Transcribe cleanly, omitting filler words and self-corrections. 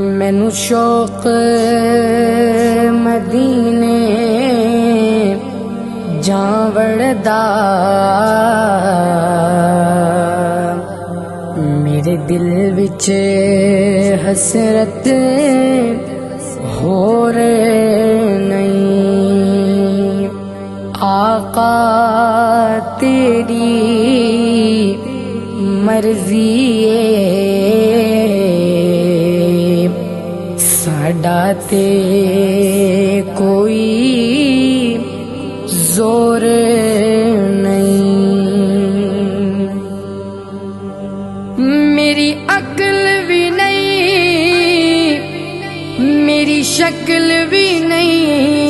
मैनू शौक मदीने जावड़दा, मेरे दिल विच हसरत होर नहीं। आका तेरी मर्जी साडा ते कोई जोर नहीं। मेरी अक्ल भी नहीं, मेरी शक्ल भी नहीं,